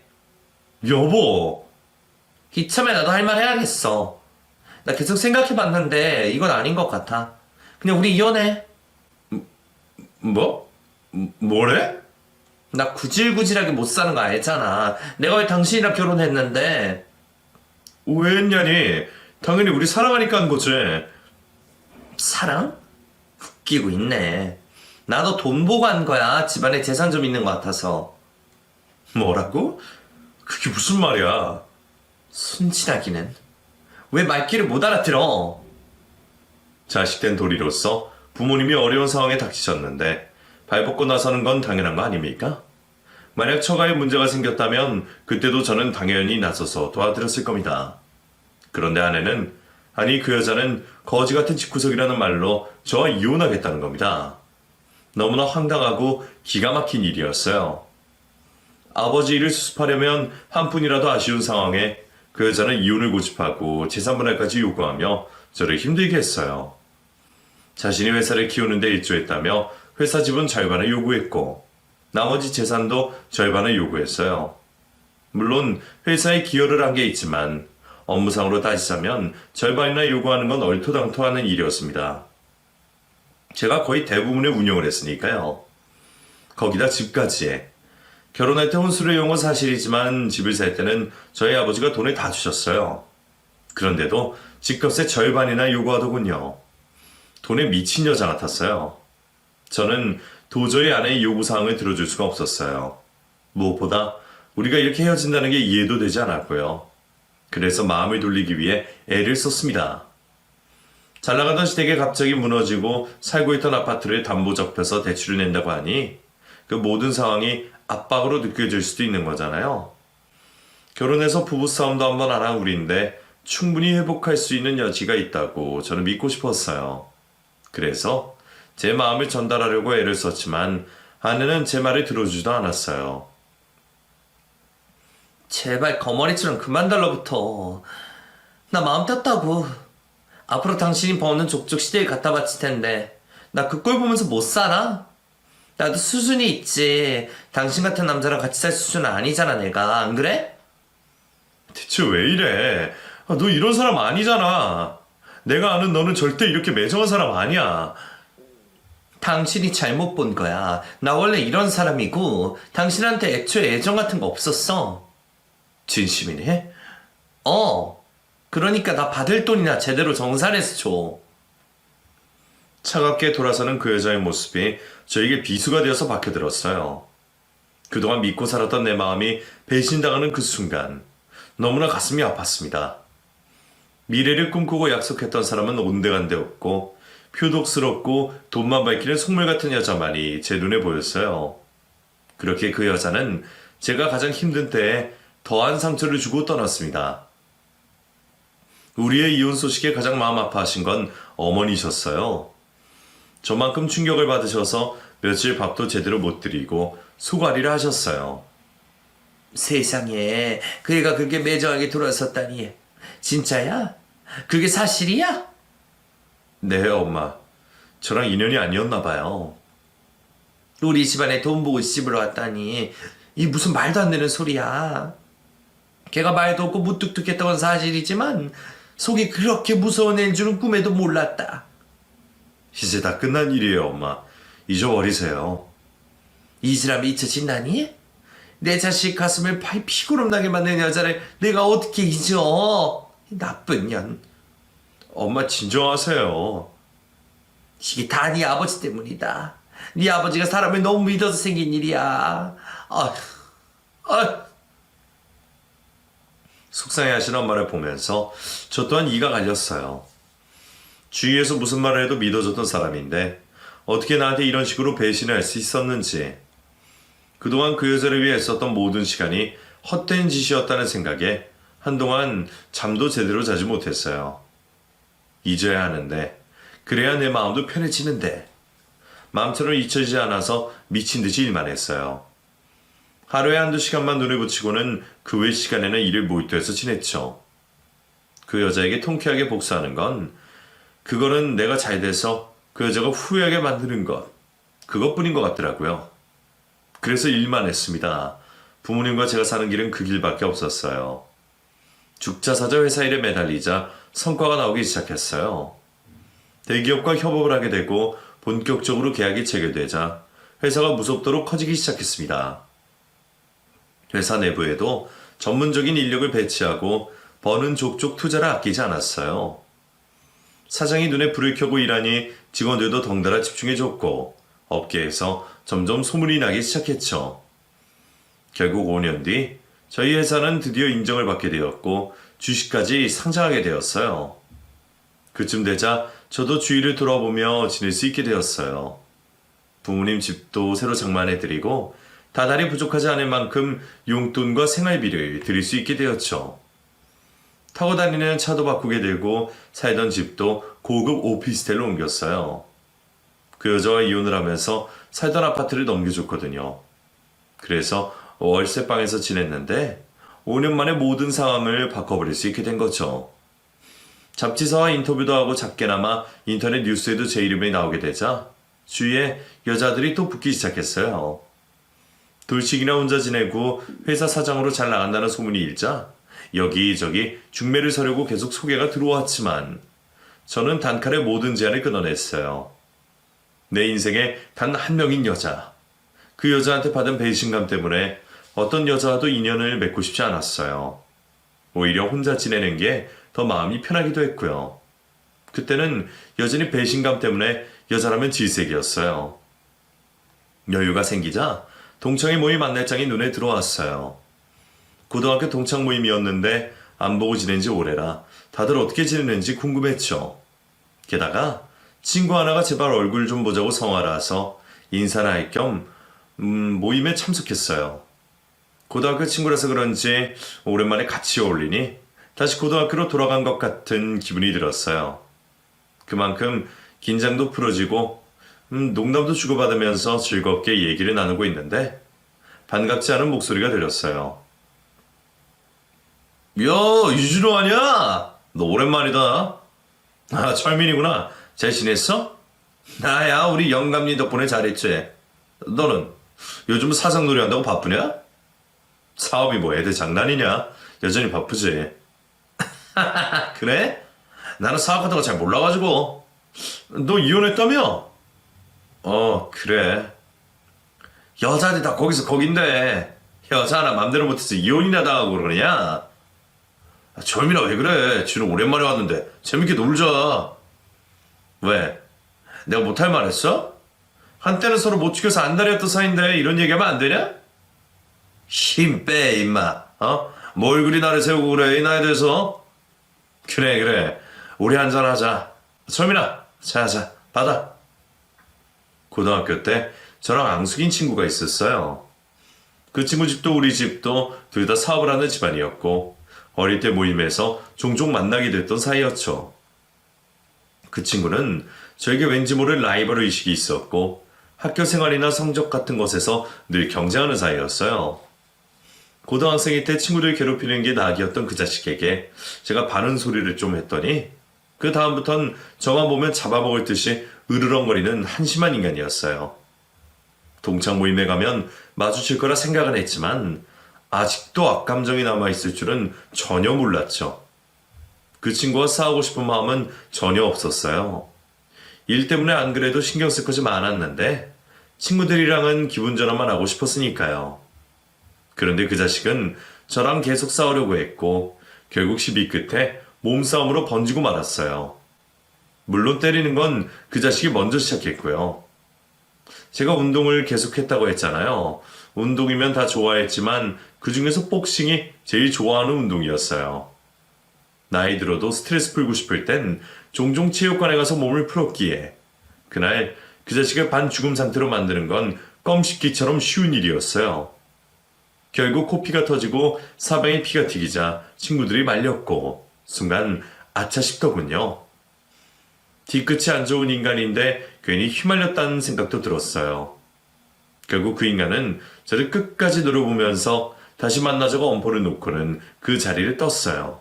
여보. 이참에 나도 할 말 해야겠어. 나 계속 생각해봤는데 이건 아닌 것 같아. 그냥 우리 이혼해. 뭐? 뭐래? 나 구질구질하게 못 사는 거 알잖아. 내가 왜 당신이랑 결혼했는데. 왜 했냐니? 당연히 우리 사랑하니까 한 거지. 사랑? 웃기고 있네. 나도 돈 보고 한 거야. 집안에 재산 좀 있는 것 같아서. 뭐라고? 그게 무슨 말이야? 순진하기는. 왜 말귀를 못 알아들어? 자식된 도리로서 부모님이 어려운 상황에 닥치셨는데 발벗고 나서는 건 당연한 거 아닙니까? 만약 처가에 문제가 생겼다면 그때도 저는 당연히 나서서 도와드렸을 겁니다. 그런데 아내는 아니 그 여자는 거지 같은 집구석이라는 말로 저와 이혼하겠다는 겁니다. 너무나 황당하고 기가 막힌 일이었어요. 아버지 일을 수습하려면 한 푼이라도 아쉬운 상황에 그 여자는 이혼을 고집하고 재산분할까지 요구하며 저를 힘들게 했어요. 자신이 회사를 키우는데 일조했다며 회사 지분 절반을 요구했고 나머지 재산도 절반을 요구했어요. 물론 회사에 기여를 한 게 있지만 업무상으로 따지자면 절반이나 요구하는 건 얼토당토하는 일이었습니다. 제가 거의 대부분의 운영을 했으니까요. 거기다 집까지 해. 결혼할 때 혼수를 이용한 사실이지만 집을 살 때는 저희 아버지가 돈을 다 주셨어요. 그런데도 집값의 절반이나 요구하더군요. 돈에 미친 여자 같았어요. 저는 도저히 아내의 요구사항을 들어줄 수가 없었어요. 무엇보다 우리가 이렇게 헤어진다는 게 이해도 되지 않았고요. 그래서 마음을 돌리기 위해 애를 썼습니다. 잘 나가던 시댁에 갑자기 무너지고 살고 있던 아파트를 담보 접혀서 대출을 낸다고 하니 그 모든 상황이 압박으로 느껴질 수도 있는 거잖아요. 결혼해서 부부싸움도 한번 안 한 우리인데 충분히 회복할 수 있는 여지가 있다고 저는 믿고 싶었어요. 그래서 제 마음을 전달하려고 애를 썼지만 아내는 제 말을 들어주지도 않았어요. 제발 거머리처럼 그만 달라붙어. 나 마음 떴다고. 앞으로 당신이 버는 족족 시대에 갖다 바칠 텐데 나 그 꼴 보면서 못 살아? 나도 수준이 있지. 당신 같은 남자랑 같이 살 수준은 아니잖아 내가. 안 그래? 대체 왜 이래? 너 이런 사람 아니잖아. 내가 아는 너는 절대 이렇게 매정한 사람 아니야. 당신이 잘못 본 거야. 나 원래 이런 사람이고 당신한테 애초에 애정 같은 거 없었어. 진심이네? 그러니까 나 받을 돈이나 제대로 정산해서 줘. 차갑게 돌아서는 그 여자의 모습이 저에게 비수가 되어서 박혀들었어요. 그동안 믿고 살았던 내 마음이 배신당하는 그 순간 너무나 가슴이 아팠습니다. 미래를 꿈꾸고 약속했던 사람은 온데간데 없고 표독스럽고 돈만 밝히는 속물 같은 여자만이 제 눈에 보였어요. 그렇게 그 여자는 제가 가장 힘든 때에 더한 상처를 주고 떠났습니다. 우리의 이혼 소식에 가장 마음 아파하신 건 어머니셨어요. 저만큼 충격을 받으셔서 며칠 밥도 제대로 못 드리고 속앓이를 하셨어요. 세상에 그 애가 그렇게 매정하게 돌아섰다니. 진짜야? 그게 사실이야? 네, 엄마. 저랑 인연이 아니었나 봐요. 우리 집안에 돈 보고 씹으러 왔다니. 이 무슨 말도 안 되는 소리야. 걔가 말도 없고 무뚝뚝했던 건 사실이지만 속이 그렇게 무서운 애인 줄은 꿈에도 몰랐다. 이제 다 끝난 일이에요, 엄마. 잊어버리세요. 이 사람이 잊혀진다니? 내 자식 가슴을 피고름 나게 만든 여자를 내가 어떻게 잊어? 나쁜 년. 엄마 진정하세요. 이게 다 네 아버지 때문이다. 네 아버지가 사람을 너무 믿어서 생긴 일이야. 속상해하시는 엄마를 보면서 저 또한 이가 갈렸어요. 주위에서 무슨 말을 해도 믿어줬던 사람인데 어떻게 나한테 이런 식으로 배신을 할 수 있었는지, 그동안 그 여자를 위해 애썼던 모든 시간이 헛된 짓이었다는 생각에 한동안 잠도 제대로 자지 못했어요. 잊어야 하는데, 그래야 내 마음도 편해지는데 마음처럼 잊혀지지 않아서 미친 듯이 일만 했어요. 하루에 한두 시간만 눈을 붙이고는 그 외 시간에는 일을 몰두해서 지냈죠. 그 여자에게 통쾌하게 복수하는 건, 그거는 내가 잘 돼서 그 여자가 후회하게 만드는 것, 그것뿐인 것 같더라고요. 그래서 일만 했습니다. 부모님과 제가 사는 길은 그 길밖에 없었어요. 죽자사자 회사 일에 매달리자 성과가 나오기 시작했어요. 대기업과 협업을 하게 되고 본격적으로 계약이 체결되자 회사가 무섭도록 커지기 시작했습니다. 회사 내부에도 전문적인 인력을 배치하고 버는 족족 투자를 아끼지 않았어요. 사장이 눈에 불을 켜고 일하니 직원들도 덩달아 집중해줬고 업계에서 점점 소문이 나기 시작했죠. 결국 5년 뒤 저희 회사는 드디어 인정을 받게 되었고 주식까지 상장하게 되었어요. 그쯤 되자 저도 주위를 돌아보며 지낼 수 있게 되었어요. 부모님 집도 새로 장만해드리고 다달이 부족하지 않을 만큼 용돈과 생활비를 드릴 수 있게 되었죠. 타고 다니는 차도 바꾸게 되고 살던 집도 고급 오피스텔로 옮겼어요. 그 여자와 이혼을 하면서 살던 아파트를 넘겨줬거든요. 그래서 월세방에서 지냈는데 5년 만에 모든 상황을 바꿔버릴 수 있게 된 거죠. 잡지사와 인터뷰도 하고 작게나마 인터넷 뉴스에도 제 이름이 나오게 되자 주위에 여자들이 또 붙기 시작했어요. 돌직이나 혼자 지내고 회사 사장으로 잘 나간다는 소문이 일자 여기저기 중매를 서려고 계속 소개가 들어왔지만 저는 단칼에 모든 제안을 끊어냈어요. 내 인생에 단 한 명인 여자. 그 여자한테 받은 배신감 때문에 어떤 여자와도 인연을 맺고 싶지 않았어요. 오히려 혼자 지내는 게 더 마음이 편하기도 했고요. 그때는 여전히 배신감 때문에 여자라면 질색이었어요. 여유가 생기자 동창회 모임 안내장이 눈에 들어왔어요. 고등학교 동창 모임이었는데 안 보고 지낸 지 오래라 다들 어떻게 지내는지 궁금했죠. 게다가 친구 하나가 제발 얼굴 좀 보자고 성화라서 인사나 할 겸 모임에 참석했어요. 고등학교 친구라서 그런지 오랜만에 같이 어울리니 다시 고등학교로 돌아간 것 같은 기분이 들었어요. 그만큼 긴장도 풀어지고 농담도 주고받으면서 즐겁게 얘기를 나누고 있는데 반갑지 않은 목소리가 들렸어요. 야, 유준호 아니야? 너 오랜만이다. 아, 철민이구나. 잘 지냈어? 나야, 우리 영감님 덕분에 잘했지. 너는 요즘 사상놀이 한다고 바쁘냐? 사업이 뭐 애들 장난이냐? 여전히 바쁘지. 그래? 나는 사업 같은 거 잘 몰라가지고. 너 이혼했다며? 그래. 여자들 다 거기서 거긴데 여자 하나 맘대로 못해서 이혼이나 당하고 그러냐? 철민아 왜 그래? 지금 오랜만에 왔는데 재밌게 놀자. 왜? 내가 못할 말 했어? 한때는 서로 못 죽여서 안달이었던 사이인데 이런 얘기하면 안 되냐? 힘 빼 임마. 뭘 그리 나를 세우고 그래 이 나이에 대해서. 그래 우리 한잔하자. 철민아 자자 받아. 고등학교 때 저랑 앙숙인 친구가 있었어요. 그 친구 집도 우리 집도 둘 다 사업을 하는 집안이었고 어릴 때 모임에서 종종 만나게 됐던 사이였죠. 그 친구는 저에게 왠지 모를 라이벌 의식이 있었고 학교 생활이나 성적 같은 것에서 늘 경쟁하는 사이였어요. 고등학생일 때 친구들 괴롭히는 게 낙이었던 그 자식에게 제가 바른 소리를 좀 했더니 그 다음부턴 저만 보면 잡아먹을 듯이 으르렁거리는 한심한 인간이었어요. 동창 모임에 가면 마주칠 거라 생각은 했지만 아직도 악감정이 남아있을 줄은 전혀 몰랐죠. 그 친구와 싸우고 싶은 마음은 전혀 없었어요. 일 때문에 안 그래도 신경 쓸 것이 많았는데 친구들이랑은 기분 전환만 하고 싶었으니까요. 그런데 그 자식은 저랑 계속 싸우려고 했고 결국 시비 끝에 몸싸움으로 번지고 말았어요. 물론 때리는 건 그 자식이 먼저 시작했고요. 제가 운동을 계속했다고 했잖아요. 운동이면 다 좋아했지만 그 중에서 복싱이 제일 좋아하는 운동이었어요. 나이 들어도 스트레스 풀고 싶을 땐 종종 체육관에 가서 몸을 풀었기에 그날 그 자식을 반죽음 상태로 만드는 건 껌 씹기처럼 쉬운 일이었어요. 결국 코피가 터지고 사방에 피가 튀기자 친구들이 말렸고 순간 아차 싶더군요. 뒤끝이 안 좋은 인간인데 괜히 휘말렸다는 생각도 들었어요. 결국 그 인간은 저를 끝까지 노려보면서 다시 만나자고 엄포를 놓고는 그 자리를 떴어요.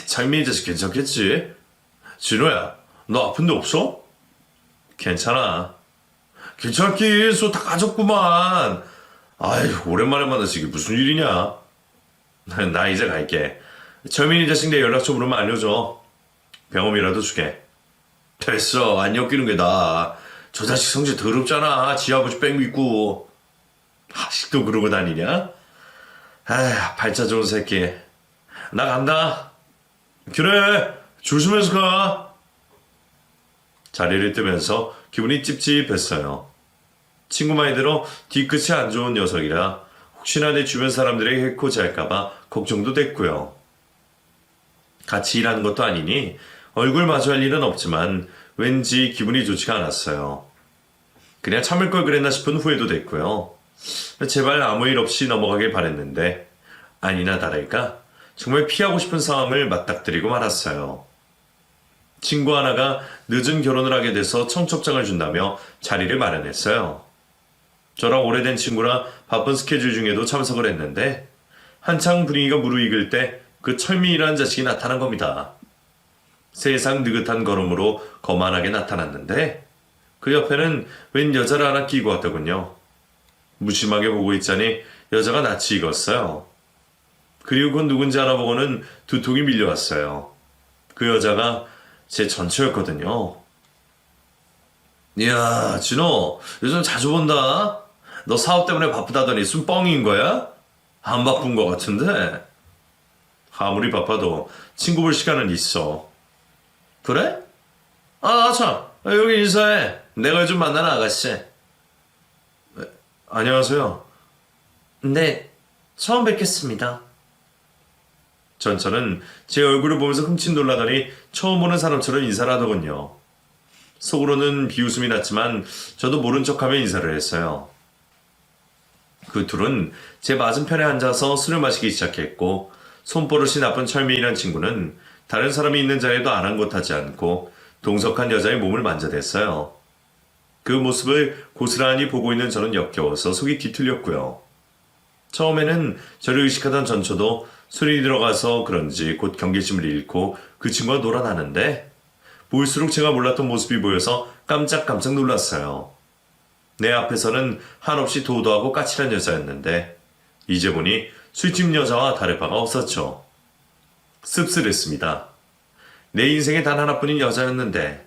창민이 자식 괜찮겠지? 진호야, 너 아픈 데 없어? 괜찮아. 괜찮긴, 소 다 가졌구만. 아휴, 오랜만에 만나서 이게 무슨 일이냐? 나 이제 갈게. 철민이 자식 내 연락처 물으면 알려줘. 병음이라도 주게. 됐어, 안 엮이는 게 나아. 저 자식 성질 더럽잖아. 지 아버지 뺑 믿고. 아직도 그러고 다니냐? 아휴, 발자 좋은 새끼. 나 간다. 그래, 조심해서 가. 자리를 뜨면서 기분이 찝찝했어요. 친구 말대로 뒤끝이 안 좋은 녀석이라 혹시나 내 주변 사람들에게 해코지 할까봐 걱정도 됐고요. 같이 일하는 것도 아니니 얼굴 마주할 일은 없지만 왠지 기분이 좋지가 않았어요. 그냥 참을 걸 그랬나 싶은 후회도 됐고요. 제발 아무 일 없이 넘어가길 바랬는데 아니나 다를까 정말 피하고 싶은 상황을 맞닥뜨리고 말았어요. 친구 하나가 늦은 결혼을 하게 돼서 청첩장을 준다며 자리를 마련했어요. 저랑 오래된 친구라 바쁜 스케줄 중에도 참석을 했는데 한창 분위기가 무르익을 때 그 철민이라는 자식이 나타난 겁니다. 세상 느긋한 걸음으로 거만하게 나타났는데 그 옆에는 웬 여자를 하나 끼고 왔더군요. 무심하게 보고 있자니 여자가 낯이 익었어요. 그리고 그건 누군지 알아보고는 두통이 밀려왔어요. 그 여자가 제 전처였거든요. 이야, 진호, 요즘 자주 본다. 너 사업 때문에 바쁘다더니 순 뻥인 거야? 안 바쁜 거 같은데? 아무리 바빠도 친구 볼 시간은 있어. 그래? 아, 참. 여기 인사해. 내가 요즘 만나는 아가씨. 안녕하세요. 네, 처음 뵙겠습니다. 전처는 제 얼굴을 보면서 흠칫 놀라더니 처음 보는 사람처럼 인사를 하더군요. 속으로는 비웃음이 났지만 저도 모른 척하며 인사를 했어요. 그 둘은 제 맞은편에 앉아서 술을 마시기 시작했고 손버릇이 나쁜 철민이란 친구는 다른 사람이 있는 자리에도 아랑곳하지 않고 동석한 여자의 몸을 만져댔어요. 그 모습을 고스란히 보고 있는 저는 역겨워서 속이 뒤틀렸고요. 처음에는 저를 의식하던 전초도 술이 들어가서 그런지 곧 경계심을 잃고 그 친구와 놀아나는데 볼수록 제가 몰랐던 모습이 보여서 깜짝깜짝 놀랐어요. 내 앞에서는 한없이 도도하고 까칠한 여자였는데 이제 보니 술집 여자와 다를 바가 없었죠. 씁쓸했습니다. 내 인생에 단 하나뿐인 여자였는데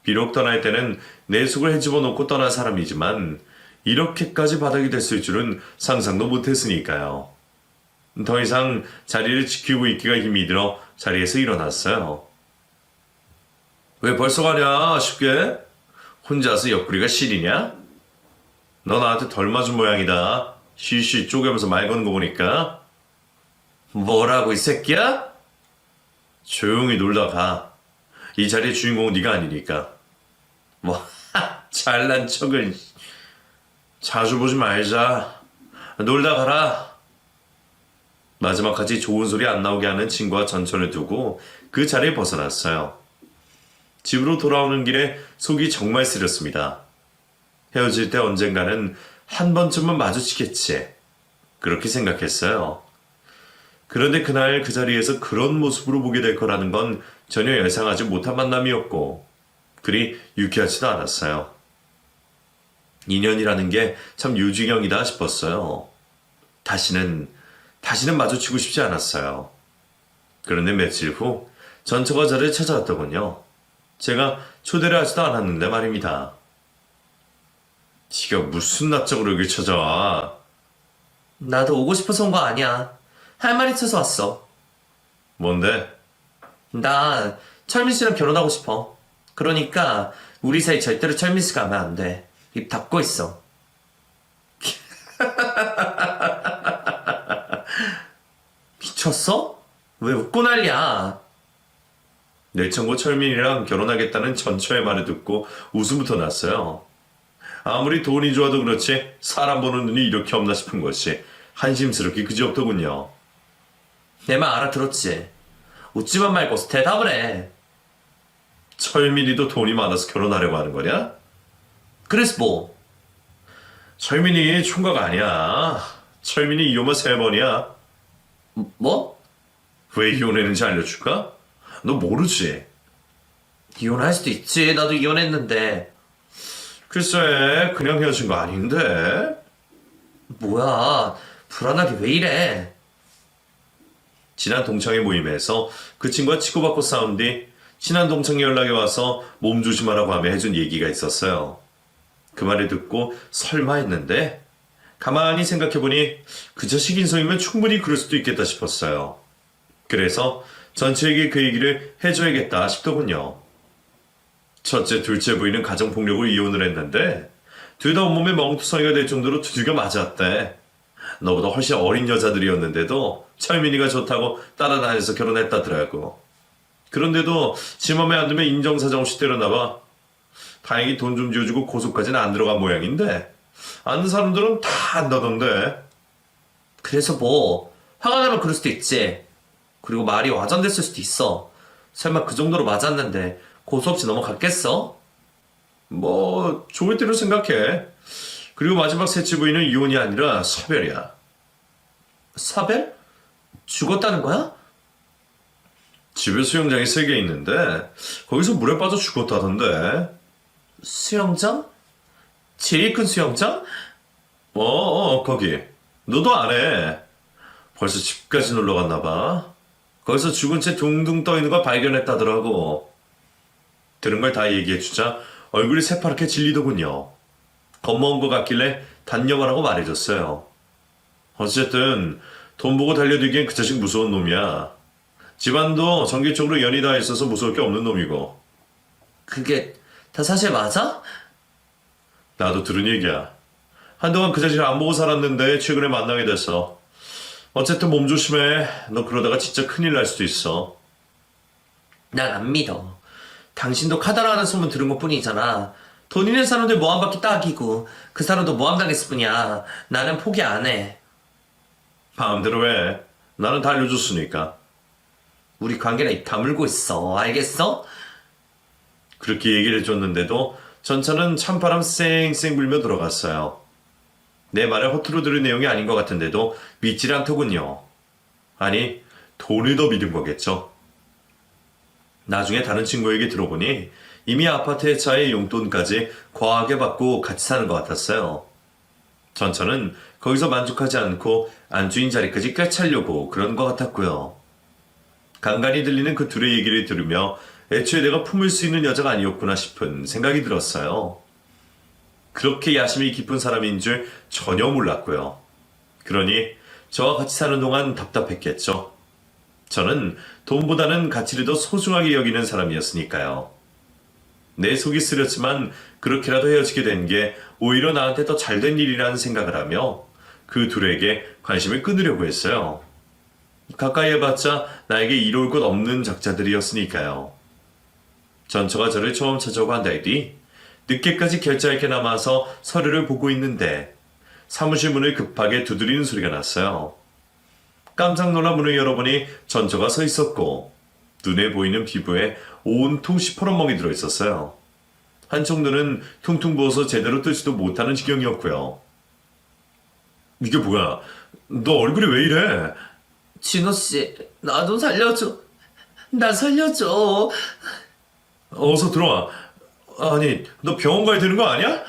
비록 떠날 때는 내 속을 헤집어 놓고 떠난 사람이지만 이렇게까지 바닥이 됐을 줄은 상상도 못했으니까요. 더 이상 자리를 지키고 있기가 힘이 들어 자리에서 일어났어요. 왜 벌써 가냐 쉽게? 혼자서 옆구리가 시리냐? 너 나한테 덜 맞은 모양이다. 쉬쉬 쪼개면서 말 거는 거 보니까. 뭐라고 이 새끼야? 조용히 놀다 가. 이 자리의 주인공은 네가 아니니까. 뭐 잘난 척을. 자주 보지 말자. 놀다 가라. 마지막까지 좋은 소리 안 나오게 하는 친구와 전철을 두고 그 자리에 벗어났어요. 집으로 돌아오는 길에 속이 정말 쓰렸습니다. 헤어질 때 언젠가는 한 번쯤은 마주치겠지. 그렇게 생각했어요. 그런데 그날 그 자리에서 그런 모습으로 보게 될 거라는 건 전혀 예상하지 못한 만남이었고 그리 유쾌하지도 않았어요. 인연이라는 게 참 유지경이다 싶었어요. 다시는 마주치고 싶지 않았어요. 그런데 며칠 후 전처가 저를 찾아왔더군요. 제가 초대를 하지도 않았는데 말입니다. 네가 무슨 낯짝으로 여길 찾아와? 나도 오고 싶어서 온 거 아니야. 할 말 있어서 왔어. 뭔데? 나 철민 씨랑 결혼하고 싶어. 그러니까 우리 사이 절대로 철민 씨가 하면 안 돼. 입 닫고 있어. 미쳤어? 왜 웃고 난리야? 내청고 철민이랑 결혼하겠다는 전처의 말을 듣고 웃음부터 났어요. 아무리 돈이 좋아도 그렇지 사람 보는 눈이 이렇게 없나 싶은 것이 한심스럽게 그지없더군요. 내 말 알아들었지? 웃지만 말고 대답을 해. 철민이도 돈이 많아서 결혼하려고 하는 거냐? 그래서 뭐? 철민이 총각 아니야. 철민이 이혼만 3번이야. 뭐? 왜 이혼했는지 알려줄까? 너 모르지? 이혼할 수도 있지. 나도 이혼했는데. 글쎄 그냥 헤어진 거 아닌데? 뭐야? 불안하게 왜 이래? 지난 동창회 모임에서 그 친구와 치고받고 싸운 뒤 친한 동창이 연락이 와서 몸 조심하라고 하며 해준 얘기가 있었어요. 그 말을 듣고 설마 했는데 가만히 생각해보니 그 자식 인성이면 충분히 그럴 수도 있겠다 싶었어요. 그래서 전체에게 그 얘기를 해줘야겠다 싶더군요. 첫째, 둘째 부인은 가정폭력으로 이혼을 했는데 둘 다 온몸에 멍투성이가 될 정도로 두들겨 맞았대. 너보다 훨씬 어린 여자들이었는데도 철민이가 좋다고 따라다녀서 결혼했다더라고. 그런데도 지 맘에 안 들면 인정사정 없이 때렸나봐. 다행히 돈 좀 지어주고 고소까지는 안 들어간 모양인데 아는 사람들은 다 안다던데. 그래서 뭐? 화가 나면 그럴 수도 있지. 그리고 말이 와전됐을 수도 있어. 설마 그 정도로 맞았는데 고소 없이 넘어갔겠어? 뭐 좋을 대로 생각해. 그리고 마지막 셋째 부인은 이혼이 아니라 사별이야. 사별? 죽었다는 거야? 집에 수영장이 3개 있는데 거기서 물에 빠져 죽었다던데. 수영장? 제일 큰 수영장? 거기. 너도 안 해. 벌써 집까지 놀러 갔나 봐. 거기서 죽은 채 둥둥 떠 있는 걸 발견했다더라고. 들은 걸 다 얘기해주자 얼굴이 새파랗게 질리더군요. 겁먹은 것 같길래 단념하라고 말해줬어요. 어쨌든 돈 보고 달려들기엔 그 자식 무서운 놈이야. 집안도 전기적으로 연이 다 있어서 무서울 게 없는 놈이고. 그게 다 사실 맞아? 나도 들은 얘기야. 한동안 그 자식을 안 보고 살았는데 최근에 만나게 됐어. 어쨌든 몸 조심해. 너 그러다가 진짜 큰일 날 수도 있어. 난 안 믿어. 당신도 카더라는 소문 들은 것 뿐이잖아. 돈 있는 사람들 모함 받기 딱이고 그 사람도 모함 당했을 뿐이야. 나는 포기 안 해. 마음대로 해. 나는 다 알려줬으니까. 우리 관계나 입 다물고 있어. 알겠어? 그렇게 얘기를 해줬는데도 전차는 찬바람 쌩쌩 불며 들어갔어요. 내 말을 허투루 들은 내용이 아닌 것 같은데도 믿질 않더군요. 아니, 돈을 더 믿은 거겠죠. 나중에 다른 친구에게 들어보니 이미 아파트의 차에 용돈까지 과하게 받고 같이 사는 것 같았어요. 전차는 거기서 만족하지 않고 안주인 자리까지 꿰차려고 그런 것 같았고요. 간간히 들리는 그 둘의 얘기를 들으며 애초에 내가 품을 수 있는 여자가 아니었구나 싶은 생각이 들었어요. 그렇게 야심이 깊은 사람인 줄 전혀 몰랐고요. 그러니 저와 같이 사는 동안 답답했겠죠. 저는 돈보다는 가치를 더 소중하게 여기는 사람이었으니까요. 내 속이 쓰렸지만 그렇게라도 헤어지게 된 게 오히려 나한테 더 잘된 일이라는 생각을 하며 그 둘에게 관심을 끊으려고 했어요. 가까이 해봤자 나에게 이로울 것 없는 적자들이었으니까요. 전처가 저를 처음 찾아오고 한 달 뒤 늦게까지 결제할 게 남아서 서류를 보고 있는데 사무실 문을 급하게 두드리는 소리가 났어요. 깜짝 놀라 문을 열어보니 전처가 서 있었고 눈에 보이는 피부에 온통 시퍼런 멍이 들어있었어요. 한쪽 눈은 퉁퉁 부어서 제대로 뜨지도 못하는 지경이었고요. 이게 뭐야? 너 얼굴이 왜 이래? 진호씨, 나 좀 살려줘. 나 살려줘. 어서 들어와. 아니, 너 병원 가야 되는 거 아니야?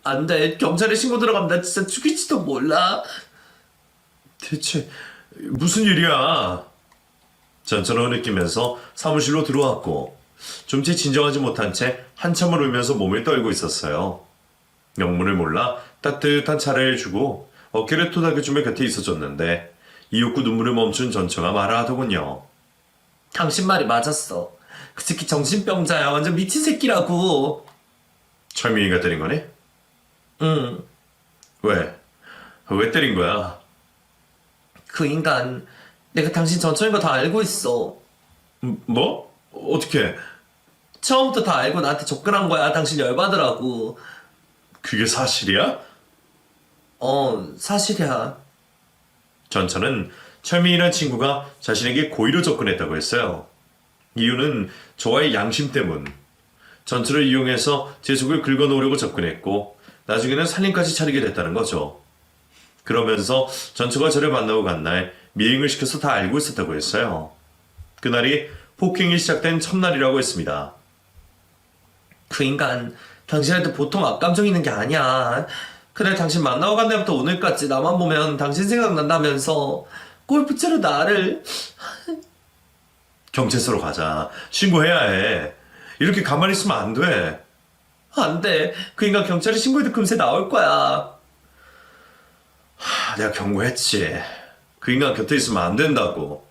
안 돼. 경찰에 신고 들어가면 나 진짜 죽일지도 몰라. 대체 무슨 일이야? 전처럼 느끼면서 사무실로 들어왔고 좀 채 진정하지 못한 채 한참을 울면서 몸을 떨고 있었어요. 영문을 몰라 따뜻한 차를 주고 어깨를 토닥여주며 곁에 있어줬는데 이윽고 눈물을 멈춘 전처가 말을 하더군요. 당신 말이 맞았어. 그 새끼 정신병자야. 완전 미친 새끼라고. 철민이가 때린 거네? 응. 왜? 왜 때린 거야? 그 인간 내가 당신 전처인 거 다 알고 있어. 뭐? 어떻게? 처음부터 다 알고 나한테 접근한 거야. 당신 열받으라고. 그게 사실이야? 사실이야. 전처는 철민이란 친구가 자신에게 고의로 접근했다고 했어요. 이유는 저와의 양심 때문. 전처를 이용해서 제 속을 긁어놓으려고 접근했고 나중에는 살림까지 차리게 됐다는 거죠. 그러면서 전처가 저를 만나고 간 날 미행을 시켜서 다 알고 있었다고 했어요. 그날이 폭행이 시작된 첫날이라고 했습니다. 그 인간 당신한테 보통 악감정 있는 게 아니야. 그날 당신 만나고 간 날부터 오늘까지 나만 보면 당신 생각난다면서 골프채로 나를. 경찰서로 가자. 신고해야 해. 이렇게 가만히 있으면 안 돼. 안 돼. 그 인간 경찰에 신고해도 금세 나올 거야. 내가 경고했지. 그 인간 곁에 있으면 안 된다고.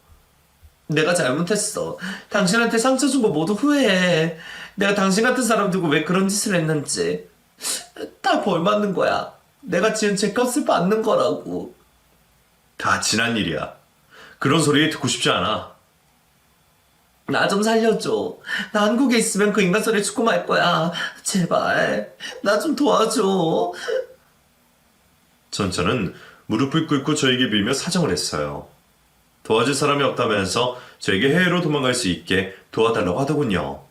내가 잘못했어. 당신한테 상처 준 거 모두 후회해. 내가 당신 같은 사람 두고 왜 그런 짓을 했는지. 다 벌 받는 거야. 내가 지은 죄값을 받는 거라고. 다 지난 일이야. 그런 소리 듣고 싶지 않아. 나 좀 살려줘. 나 한국에 있으면 그 인간 소리 죽고 말 거야. 제발. 나 좀 도와줘. 전처는 무릎을 꿇고 저에게 빌며 사정을 했어요. 도와줄 사람이 없다면서 저에게 해외로 도망갈 수 있게 도와달라고 하더군요.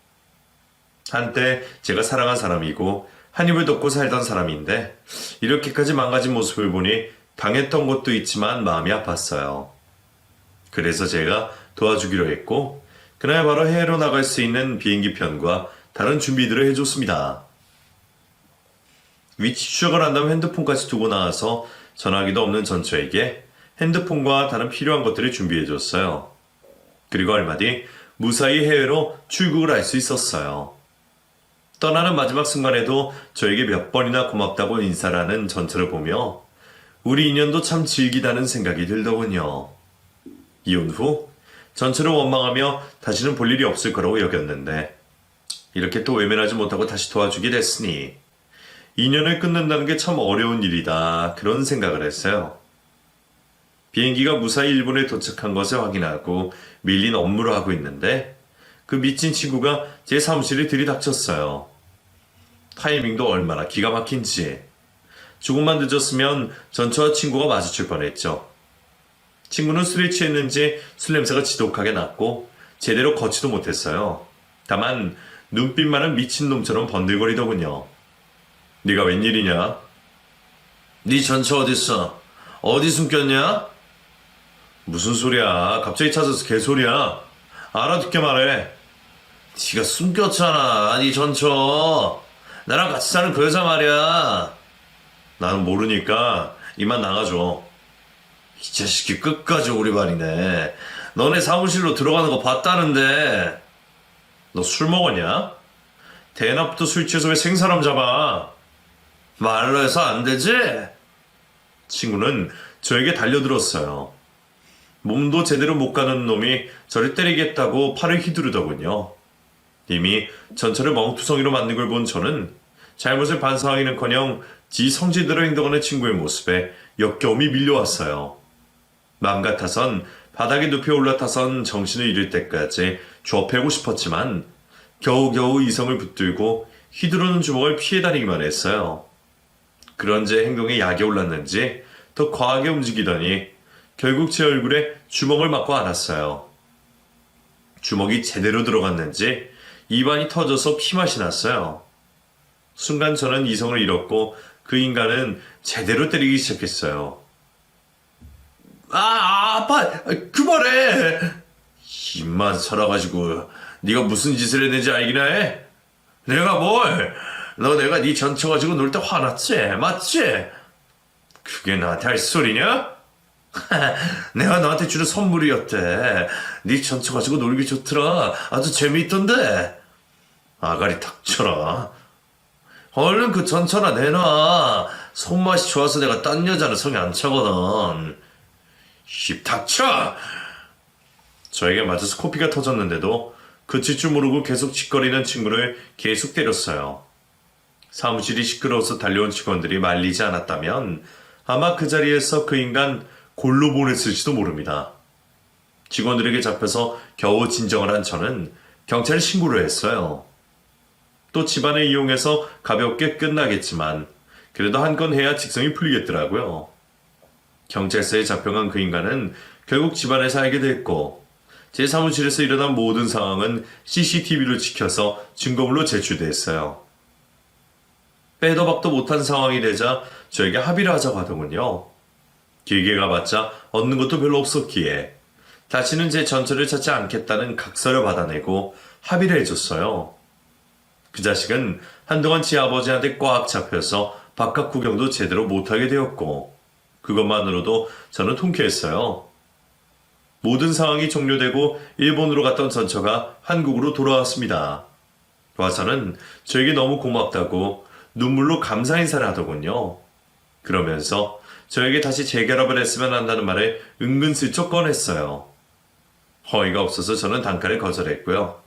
한때 제가 사랑한 사람이고 한 입을 덮고 살던 사람인데 이렇게까지 망가진 모습을 보니 당했던 것도 있지만 마음이 아팠어요. 그래서 제가 도와주기로 했고 그날 바로 해외로 나갈 수 있는 비행기 편과 다른 준비들을 해줬습니다. 위치 추적을 한다면 핸드폰까지 두고 나와서 전화기도 없는 전처에게 핸드폰과 다른 필요한 것들을 준비해줬어요. 그리고 얼마 뒤 무사히 해외로 출국을 할 수 있었어요. 떠나는 마지막 순간에도 저에게 몇 번이나 고맙다고 인사를 하는 전철을 보며 우리 인연도 참 질기다는 생각이 들더군요. 이혼 후 전철을 원망하며 다시는 볼 일이 없을 거라고 여겼는데 이렇게 또 외면하지 못하고 다시 도와주게 됐으니 인연을 끊는다는 게 참 어려운 일이다, 그런 생각을 했어요. 비행기가 무사히 일본에 도착한 것을 확인하고 밀린 업무를 하고 있는데 그 미친 친구가 제 사무실에 들이닥쳤어요. 타이밍도 얼마나 기가 막힌지. 조금만 늦었으면 전처와 친구가 마주칠 뻔했죠. 친구는 술에 취했는지 술 냄새가 지독하게 났고 제대로 걷지도 못했어요. 다만 눈빛만은 미친놈처럼 번들거리더군요. 네가 웬일이냐? 네 전처 어딨어? 어디 숨겼냐? 무슨 소리야? 갑자기 찾아서 개소리야. 알아듣게 말해. 네가 숨겼잖아, 네 전처. 나랑 같이 사는 그 여자 말이야. 나는 모르니까 이만 나가줘. 이 자식이 끝까지 오리발이네. 너네 사무실로 들어가는 거 봤다는데. 너 술 먹었냐? 대낮부터 술 취해서 왜 생사람 잡아? 말로 해서 안 되지? 친구는 저에게 달려들었어요. 몸도 제대로 못 가는 놈이 저를 때리겠다고 팔을 휘두르더군요. 이미 전철을 멍투성이로 만든 걸 본 저는 잘못을 반성하기는커녕 지 성질대로 행동하는 친구의 모습에 역겨움이 밀려왔어요. 마음 같아선 바닥에 눕혀 올라타선 정신을 잃을 때까지 좁혀고 싶었지만 겨우겨우 이성을 붙들고 휘두르는 주먹을 피해 다니기만 했어요. 그런 제 행동에 약이 올랐는지 더 과하게 움직이더니 결국 제 얼굴에 주먹을 맞고 안았어요. 주먹이 제대로 들어갔는지 입안이 터져서 피맛이 났어요. 순간 저는 이성을 잃었고 그 인간은 제대로 때리기 시작했어요. 아빠, 그만해. 입만 살아가지고 네가 무슨 짓을 했는지 알기나 해? 내가 뭘? 너 내가 네 전처 가지고 놀 때 화났지? 맞지? 그게 나한테 할 소리냐? 내가 너한테 주는 선물이었대. 네 전처 가지고 놀기 좋더라. 아주 재미있던데. 아가리 닥쳐라. 얼른 그 전처나 내놔. 손맛이 좋아서 내가 딴 여자는 성이 안 차거든. 입 닥쳐! 저에게 맞아서 코피가 터졌는데도 그칠 줄 모르고 계속 짓거리는 친구를 계속 때렸어요. 사무실이 시끄러워서 달려온 직원들이 말리지 않았다면 아마 그 자리에서 그 인간 골로 보냈을지도 모릅니다. 직원들에게 잡혀서 겨우 진정을 한 저는 경찰에 신고를 했어요. 또 집안을 이용해서 가볍게 끝나겠지만 그래도 한 건 해야 직성이 풀리겠더라고요. 경찰서에 잡혀간 그 인간은 결국 집안에서 알게 됐고 제 사무실에서 일어난 모든 상황은 CCTV로 찍혀서 증거물로 제출됐어요. 빼도 박도 못한 상황이 되자 저에게 합의를 하자고 하더군요. 길게 가봤자 얻는 것도 별로 없었기에 다시는 제 전처를 찾지 않겠다는 각서를 받아내고 합의를 해줬어요. 그 자식은 한동안 지 아버지한테 꽉 잡혀서 바깥 구경도 제대로 못하게 되었고 그것만으로도 저는 통쾌했어요. 모든 상황이 종료되고 일본으로 갔던 전처가 한국으로 돌아왔습니다. 와서는 저에게 너무 고맙다고 눈물로 감사 인사를 하더군요. 그러면서 저에게 다시 재결합을 했으면 한다는 말을 은근슬쩍 꺼냈어요. 허위가 없어서 저는 단칼에 거절했고요.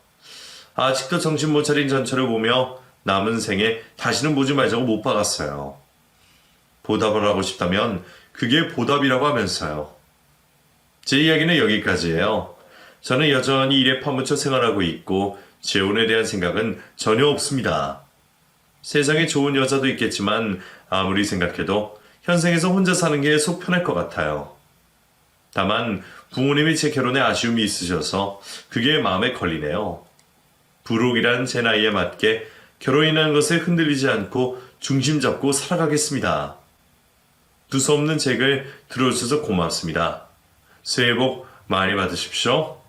아직도 정신 못 차린 전처를 보며 남은 생에 다시는 보지 말자고 못 박았어요. 보답을 하고 싶다면 그게 보답이라고 하면서요. 제 이야기는 여기까지예요. 저는 여전히 일에 파묻혀 생활하고 있고 재혼에 대한 생각은 전혀 없습니다. 세상에 좋은 여자도 있겠지만 아무리 생각해도 현생에서 혼자 사는 게 속 편할 것 같아요. 다만 부모님이 제 결혼에 아쉬움이 있으셔서 그게 마음에 걸리네요. 부록이란 제 나이에 맞게 결혼이라는 것에 흔들리지 않고 중심 잡고 살아가겠습니다. 두서없는 책을 들어주셔서 고맙습니다. 새해 복 많이 받으십시오.